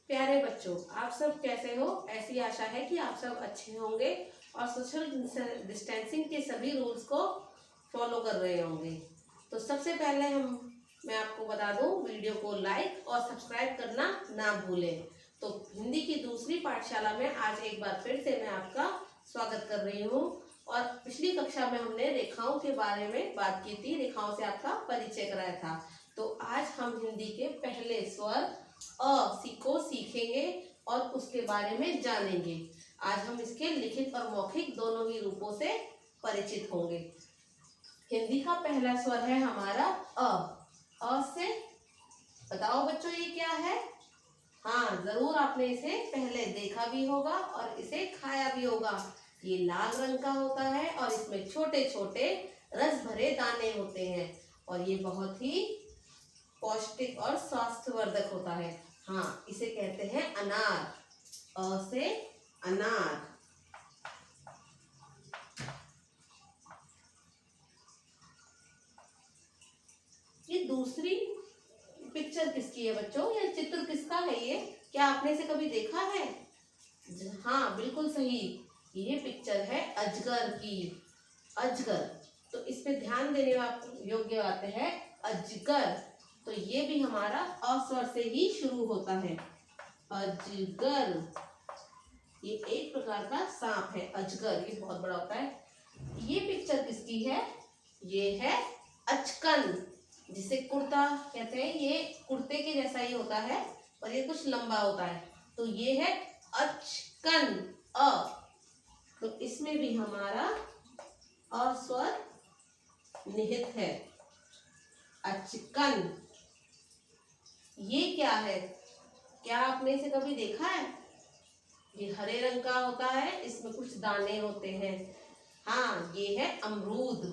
प्यारे बच्चों, आप सब कैसे हो? ऐसी आशा है कि आप सब अच्छे होंगे और सोशल डिस्टेंसिंग के सभी रूल्स को फॉलो कर रहे होंगे। तो सबसे पहले मैं आपको बता दूं, वीडियो को लाइक और सब्सक्राइब करना ना भूलें। तो हिंदी की दूसरी पाठशाला में आज एक बार फिर से मैं आपका स्वागत कर रही हूँ। और पिछली कक्षा में हमने रेखाओं के बारे में बात की थी, रेखाओं से आपका परिचय कराया था। तो आज हम हिंदी के पहले स्वर को सीखेंगे और उसके बारे में जानेंगे। आज हम इसके लिखित और मौखिक दोनों ही रूपों से परिचित होंगे। हिंदी का पहला स्वर है हमारा अ से बताओ बच्चों ये क्या है? हाँ, जरूर आपने इसे पहले देखा भी होगा और इसे खाया भी होगा। ये लाल रंग का होता है और इसमें छोटे छोटे रस भरे दाने होते हैं और ये बहुत ही पौष्टिक और स्वास्थ्यवर्धक होता है। हाँ, इसे कहते हैं अनार। अ से अनार। ये दूसरी पिक्चर किसकी है बच्चों? ये चित्र किसका है? ये क्या आपने इसे कभी देखा है? हाँ, बिल्कुल सही। ये पिक्चर है अजगर की। अजगर, तो इस पे ध्यान देने योग्य बात है अजगर। तो ये भी हमारा अ स्वर से ही शुरू होता है। अजगर, ये एक प्रकार का सांप है। अजगर ये बहुत बड़ा होता है। ये पिक्चर किसकी है? ये है अचकन, जिसे कुर्ता कहते हैं। ये कुर्ते के जैसा ही होता है और ये कुछ लंबा होता है। तो ये है अचकन। अ, तो इसमें भी हमारा अ स्वर निहित है। अचकन, ये क्या है? क्या आपने इसे कभी देखा है? ये हरे रंग का होता है, इसमें कुछ दाने होते हैं। हाँ, ये है अमरूद।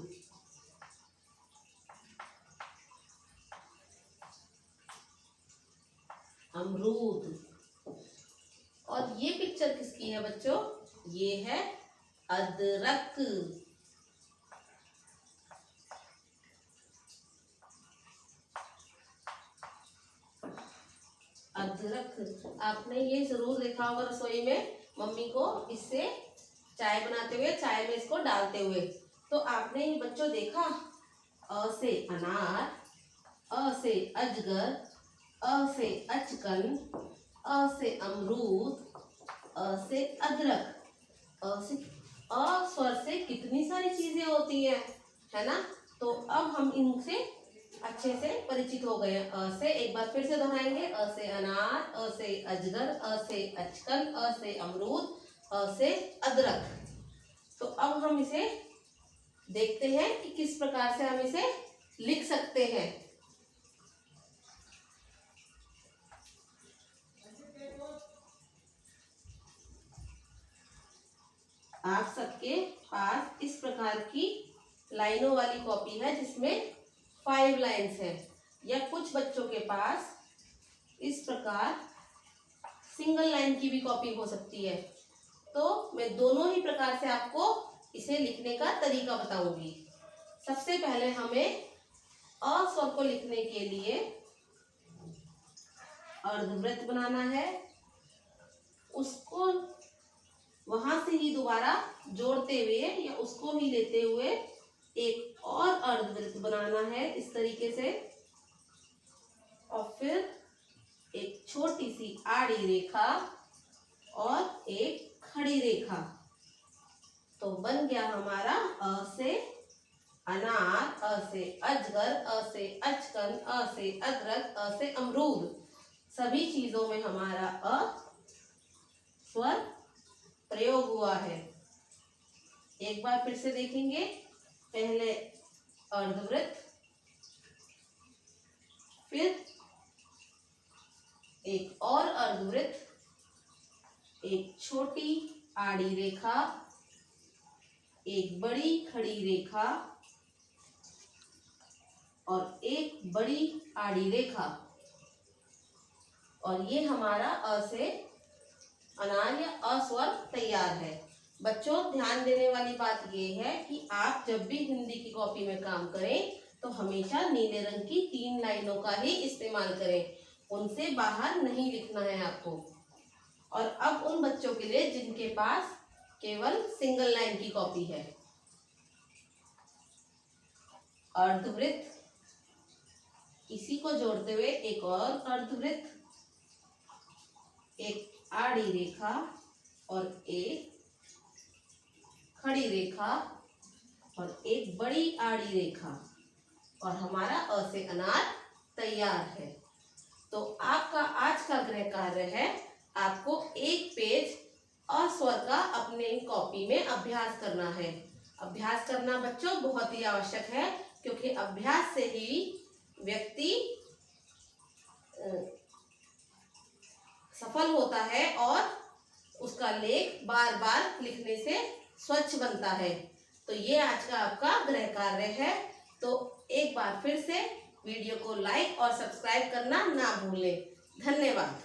अमरूद। और ये पिक्चर किसकी है बच्चों? ये है अदरक। अदरक, आपने ये जरूर देखा होगा रसोई में मम्मी को इससे चाय बनाते हुए, चाय में इसको डालते हुए। तो आपने ये बच्चों देखा, अ से अनार, अ से अजगर, अ से अचकन, अ से अमरूद, अ से अदरक। अ स्वर से कितनी सारी चीजें होती हैं, है ना? तो अब हम इनसे अच्छे से परिचित हो गए। अ से एक बार फिर से दोहराएंगे। अ से अनार, अ से अजगर, अ से अचकन, अ से अमरूद, अ से अदरक। तो अब हम इसे देखते हैं कि किस प्रकार से हम इसे लिख सकते हैं। आप सबके पास इस प्रकार की लाइनों वाली कॉपी है जिसमें 5 लाइन्स है, या कुछ बच्चों के पास इस प्रकार सिंगल लाइन की भी कॉपी हो सकती है। तो मैं दोनों ही प्रकार से आपको इसे लिखने का तरीका बताऊंगी। सबसे पहले हमें अ स्वर को लिखने के लिए अर्धवृत्त बनाना है। उसको वहां से ही दोबारा जोड़ते हुए या उसको ही लेते हुए एक और अर्धवृत्त बनाना है इस तरीके से, और फिर एक छोटी सी आड़ी रेखा और एक खड़ी रेखा। तो बन गया हमारा अ से अनार, अ से अजगर, अ से अचकन, अ से अदरक, अ से अमरूद। सभी चीजों में हमारा अ स्वर प्रयोग हुआ है। एक बार फिर से देखेंगे। पहले अर्धवृत्त, फिर एक और अर्धवृत्त, एक छोटी आड़ी रेखा, एक बड़ी खड़ी रेखा और एक बड़ी आड़ी रेखा। और ये हमारा अ से अनार या अ स्वर तैयार है। बच्चों, ध्यान देने वाली बात ये है कि आप जब भी हिंदी की कॉपी में काम करें तो हमेशा नीले रंग की 3 लाइनों का ही इस्तेमाल करें। उनसे बाहर नहीं लिखना है आपको। और अब उन बच्चों के लिए जिनके पास केवल सिंगल लाइन की कॉपी है, अर्धवृत्त, इसी को जोड़ते हुए एक और अर्धवृत्त, एक आड़ी रेखा और एक खड़ी रेखा और एक बड़ी आड़ी रेखा, और हमारा अ से अनार तैयार है। तो आपका आज का गृह कार्य है, आपको एक पेज अ स्वर का अपने कॉपी में अभ्यास करना है। अभ्यास करना बच्चों बहुत ही आवश्यक है, क्योंकि अभ्यास से ही व्यक्ति सफल होता है और उसका लेख बार बार लिखने से स्वच्छ बनता है। तो ये आज का आपका गृह कार्य है। तो एक बार फिर से वीडियो को लाइक और सब्सक्राइब करना ना भूलें। धन्यवाद।